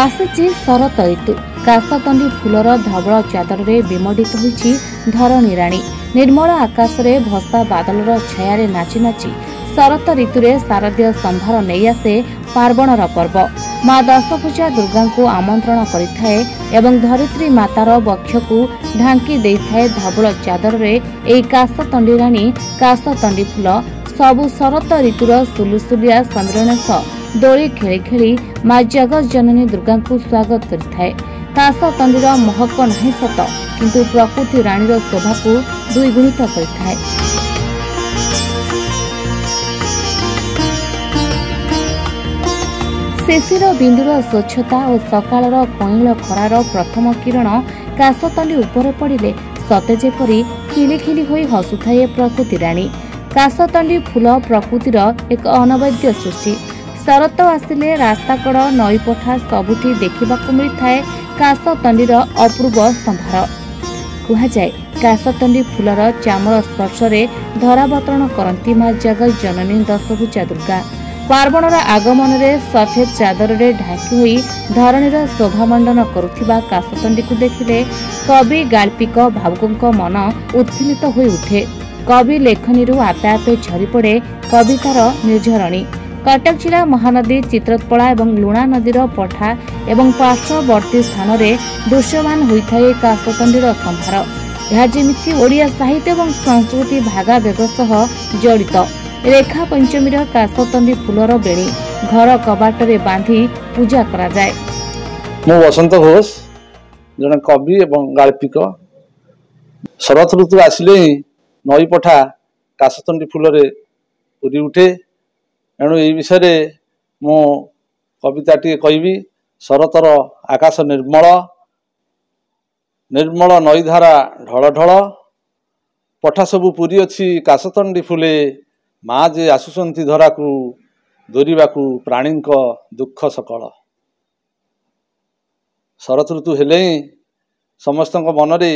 आसीची शरत ऋतु काशतंडी फूलर धवल चादर रे विमोडित होईची धरणी राणी निर्मल आकाश रे भसा बादलर छाया नाची नाची शरत ऋतुरे शारदीय संभार नहीं आसे पार्वणर पर्व माँ दशभुजा दुर्गा को आमंत्रण करिथाए एवं धरित्री मातार वक्ष को ढांकी देइथाए धवल चादर रे एई काशतंडी राणी काशतंडी फूल सबु शरत ऋतुर सुलुसुलिया संद्रणेश दोली खेली खेली माँ जगत जननी दुर्गा को स्वागत करिथाए। काशतंडीर महक नहीं सत किंतु प्रकृति रानीर शोभा को द्विगुणित करिथाए। शिशिर बिंदुर स्वच्छता और सकाळर कईल खरार प्रथम किरण काशतंडी उपरे पड़िले सते जेपरि खिलिखिली होई हसुथाए प्रकृति रानी। काशतंडी फूल प्रकृतिर एक अनवद्य सृष्टि। शरत आसिले रास्ताकड़ नईपठा सबुठी देखिबाकू मिलिथाए काशतंडीर अपूर्व संभार। कुहाଯାଏ काशतंडी फूलर चामर स्पर्शरे धरावतरण करती माँ जगत जननी दशभुजा दुर्गा। पार्वणर आगमन रे सफेद चादर रे ढाकी होई धरणीर शोभामंडन करुथिबा काशतंडी को देखिले कवि गाल्पिक भावुकଙ୍କ मन उत्फुल्लित होई उठे। कवि लेखनीरू आपे आपे झरी पड़े कवितार निर्झरणी। कटक जिला महानदी चित्रतपड़ा एवं लुणा नदीर पठा एवं पार्श्ववर्ती स्थान रे दृश्यमान होइथाए काशतंडीर संभार। यह जेमिति ओडिया साहित्य एवं संस्कृति भागावेग सह जड़ित। रेखा पंचमीर काशतंडी फूलर बेणी घर कबाटरे बांधी पूजा करा जाए। मो वसंत घोष जने कवि एवं गाल्पिक। शरत ऋतु आसिले नई पठा काशतंडी फूलरे पूरी उठे। एणु यही विषय मो कविताटी कहबी। शरतर आकाश निर्मल निर्मल नईधारा ढल ढल पठा सबु पूरी अच्छी काशतंडी फूले माँ जे आसुचंती धरा को दोरिबाकू प्राणी दुख सकल। शरत ऋतु हेले समस्त मनरे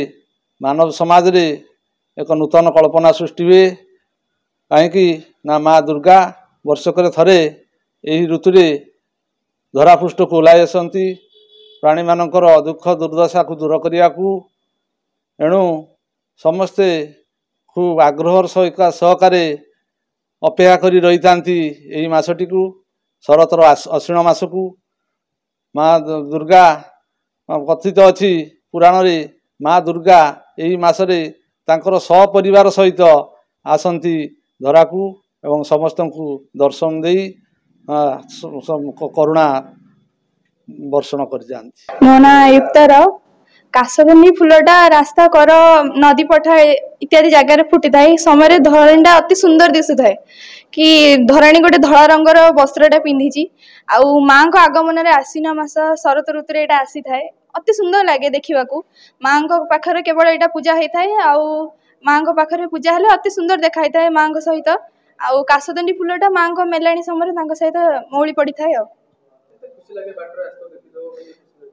मानव समाज रे एक नूतन कल्पना सृष्टि हुए। कहीं ना माँ दुर्गा वर्षक थरे यही ऋतुरे धरापृष्ठ को ओह्लाई आसती प्राणी मानकर दुख दुर्दशा को दूर करने को। एणु समस्ते खूब आग्रह सहकारे अपेक्षा करी रही यही मासटी को शरतर अश्विन मास को। माँ दुर्गा कथित अच्छी पुराण रे माँ दुर्गा यही मासरे तांकर सपरिवार सहित आसंती धरा को एवं समस्त को दर्शन दे करुणा वर्षण कर जाती। मो ना युक्तर काशतंडी फूलटा रास्ता कर नदी पठा इत्यादि जगार फुटी थाए समय धरणीटा अति सुंदर दिशु थाए कि धरणी गोटे धला रंगर वस्त्रटा पिंधि आउ माँ को आगमन रे आश्विन मास शरत ऋतु एटा आसी थाए अति सुंदर लगे देखा। माँ पाखरे केवल यहाँ पूजा होता है आउ माँ पाखरे पूजा हेले अति सुंदर देखाई थाए माँ सहित। आउ काशतंडी फूलटा माँ मेलाणी समय सहित मौली पड़ी थाए।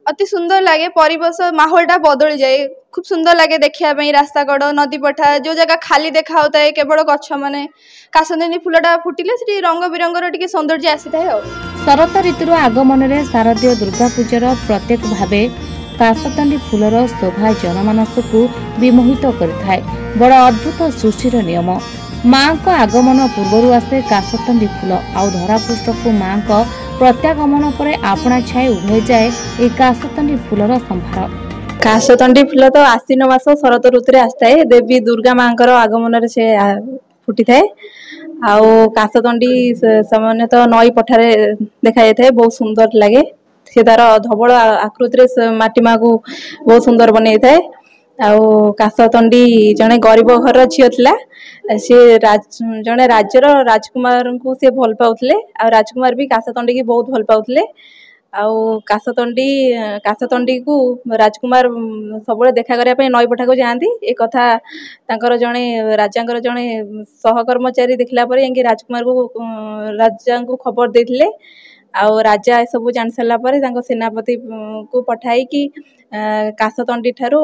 अति सुंदर लगे परिवेश माहौलटा बदली जाए खूब सुंदर लगे देखा रास्ता कड़ नदी पठा जो जगह खाली देखा होता है केवल गछ माने काशतंडी फूलटा फुटिले से रंग बिरंगर टिके सौंदर्य आसी थाए। शरत ऋतुर आगमन रे शारदीय दुर्गा पूजार प्रत्येक भावे काशतंडी फूलर शोभा जनमानस को विमोहित करिथाए। बड़ अद्भुत सृष्टिर नियम। माँ को आगमन पूर्वर आसे काशतंडी फूल आउ धरापृष्ठ को माँ को प्रत्यागमन पर आपणा छाए उभय जाए ए काशतंडी फूलर संभार। काशतंडी फूल तो आश्विन मास शरत ऋतु आसता है देवी दुर्गा माँ आगमन से फुटी थाए। आउ काशतंडी सामान्य तो नई पठारे देखा जाए बहुत सुंदर लगे से तार धवल आकृति माटी माँ को बहुत सुंदर बनई थाए। आउ काशतंडी जड़े गरीब घर झील थिला सी जड़े राज्यर राजकुमार को सी भल पाउले आ राजकुमार भी काशतंडी की बहुत भल पाउले। आउ काशतंडी को राजकुमार सब देखा करने नई पठा को जाती एक कथा तांकर जड़े राजा जड़े सहकर्मचारी देखला राजकुमार को राजा को खबर देथिले। आउ राजा ए सब जान सारा पर सेनापति को पठाई कि काशतंडी ठारू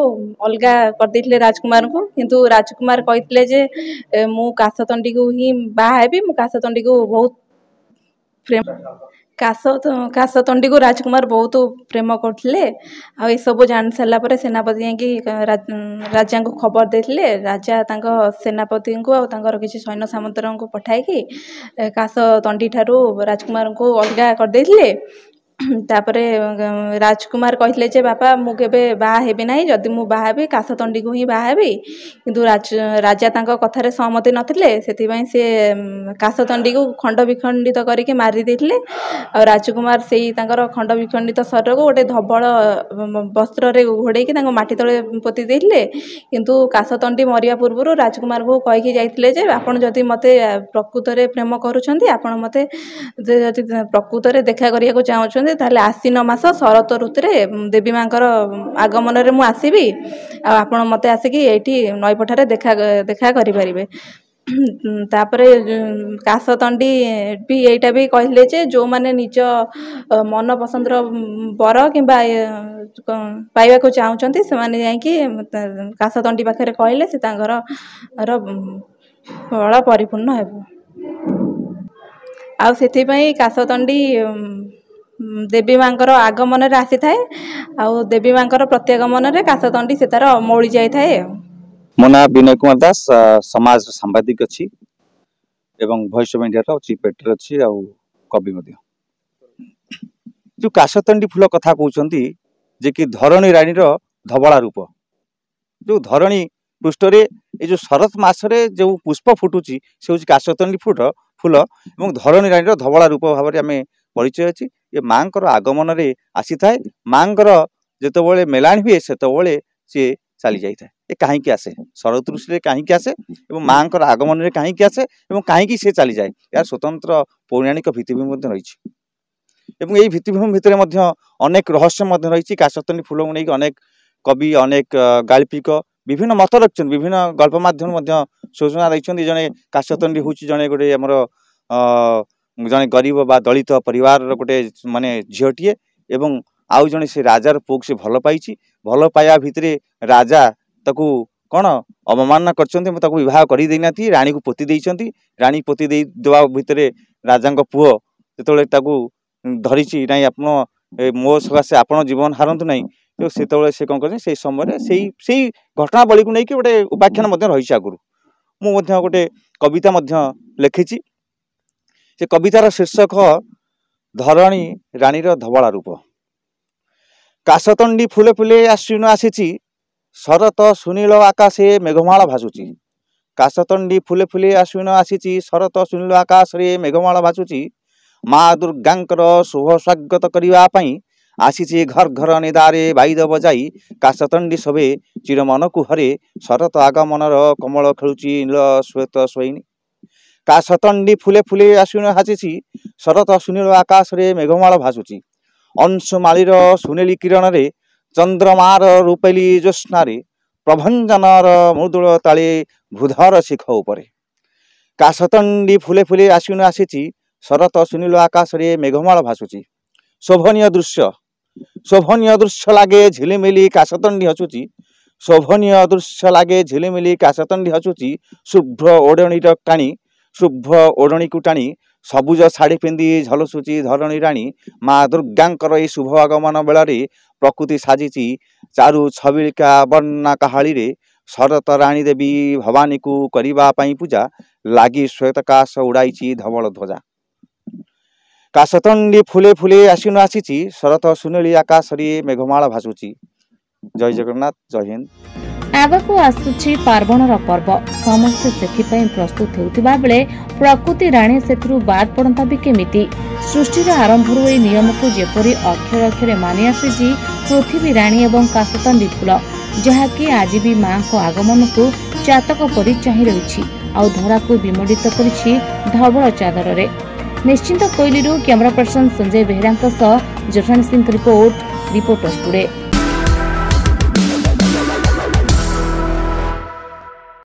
अलगा कर देथिले राजकुमार को किंतु राजकुमार कहते जे मु काशतंडी को ही बाहा हेबी मु काशतंडी को बहुत प्रेम କାଶତଣ୍ଡି को राजकुमार बहुत प्रेम करथिले आ ए सब जान सारा पर सेनापति जाकि राजा को खबर देथिले। राजा तांको सेनापति को आ तांकर किछि सैन्य सामंतर को पठाई कि काशतंडी ठारू राजकुमार को अलगा कर देथिले। तापरे राजकुमार कहले जे बापा मु केबे बाहा हेबी नाही, जदि मु बाहा हेबी काशतंडी को ही बाहा हेबी। किंतु राजा तांको कथारे सहमति नथिले, सेति पई से काशतंडी को खंड विखंडित करके मारी देथिले। आ राजकुमार सेई तांकर खंड विखंडित शरीर को गोटे धबल वस्त्र रे घोड़े की तांको माटी तळे पोती देथिले। किंतु काशतंडी मरिया पूर्व राजकुमार को कहि कि जाइथिले जे आपण जदि मते प्रकृत रे प्रेम करूछंती, आपण मते जदि प्रकृत रे देखा करिया को चाहुछंती, ताले आसीन मास शरत ऋतु रे देवी मांकर आगमन रे मु आसीबी। आ आपण मते आसी कि एठी नई पठारे देखा करि परिबे। तापरे काशतंडी भी एटा भी कहले जे जो माने निज मन पसंदर बर किंबा पाइबा को चाहुछंती से माने जाई कि काशतंडी पाखरे कहले से तांगर फल परिपूर्ण हेबो। आ सेति पई काशतंडी देवी मांकर आगमन रे आसी थाए। आ देवी मांकर प्रत्यागमन रे काशतंडी से तार मौली जाय थाए। मो ना विनय कुमार दास, समाज सांबादिक अच्छी एवं voice of India chief editor अच्छी आ कवि मध्य। जो काशतंडी फूल कथा कहते जे कि धरणी रानी धबला रूप, जो धरणी पृष्ठ रे ये जो शरत मासरे जो पुष्प फुटुची से हूँ काशतंडी फूल एवं धरणी रानी धबला रूप भाव में आम परिचय अच्छी। ये माँ आगमन रे आसी थाए। माँ जिते मेलाणी हुए से सी चली जाए। ये कहीं आसे शरत ऋषि कहीं आसे और माँ आगमन रे कहीं आसे और कहीं सी चली जाए, यार स्वतंत्र पौराणिक भित्तिभूमि रही। भित्तिभूमि भितर अनेक रहस्य रही। काशतंडी फूल को लेकिन अनेक कवि, अनेक गाल्पिक विभिन्न मत रखते, विभिन्न गल्प माध्यम सूचना रही। जड़े काशतंडी हूँ जड़े गोटे आमर जड़े गरीब बा दलित परिवार गोटे माने झीटीए एवं आउ जड़े से राजार पुक से भल पाई। भल पाया भितर राजा ताकू कौन अवमानना कर विवाह कर राणी को पोती देइछंती। राणी पोती देवा भितर राजा पुओ जो धरी नाई आप मो सकाशे आप जीवन हारतु ना, तो से कौन कर समय से घटनावली को लेकिन गोटे उपाख्यान रही। आगुरी मुझे गोटे कविता लिखी। से कवितार शीर्षक धरणी रानी धबला रूप। काशतंडी फुले फुले आश्विन आसीची, शरत सुनील आकाशे मेघमाला भासुची। काशतंडी फुले फुले आश्विन आसीची, शरत सुनील आकाश रे मेघमाला भासुची। माँ दुर्गांकर शुभ स्वागत करिवा पई आसीची घर घर निदारे बाईद बजाई। काशतंडी सबे चिरमन कुहरे, शरत आगमनर कमल खेलुची नील श्वेत स्वैनी। काशतंडी फुले फुले आश्विन आसीची, शरत सुनील आकाश रे मेघमाला भासुची। अंशुमालीर सुनेली किरण रे, चंद्रमार रूपेली ज्योत्स्ना रे, प्रभंजनर मृदुल ताले भूधर शिख उपरे। काशतंडी फुले फुले आश्विन आसीची, शरत सुनील आकाश रे मेघमाला भासुची। शोभनीय दृश्य लागे झिलिमिली काशतंडी हसुची। शोभनीय दृश्य लागे झिलिमिली काशतंडी हसुची। शुभ्र ओढ़णी टाणी, शुभ्र ओढ़णी को टाणी, सबुज शाढ़ी पिंधि झलसुची धरणी राणी। माँ दुर्गांकर ए शुभ आगमन बेल प्रकृति साजिची चारु छबिलिका वर्णा काहाली रे। शरत राणी देवी भवानी को करिबा पई पूजा, लागी श्वेतकाश उड़ाई धवल ध्वजा। काशतंडी फुले फुले आश्विन आसीची, शरत सुनेली आकाश रे मेघमाला भासुची। जय जगन्नाथ, जय हिंद। आगकू आसुची पार्वणर पर्व, समस्ते सेथिपई प्रस्तुत हेउतिबा बेले प्रकृति राणी सेथुरु बाद पड़ता भी केमिति। सृष्टिर आरंभरू ए नियम को जेपरी अक्षर अक्षरे मानि आसीची पृथ्वी राणी एवं काशतंडी फूल, जहाँकि आज भी माँ को आगमन को चातक परि चाहि रहिछि आ धरा को विमोडित करिछि धवल चादर रे। निश्चिंत कोइलीरू camera person Sanjay Behera Joshan Singh reporters today.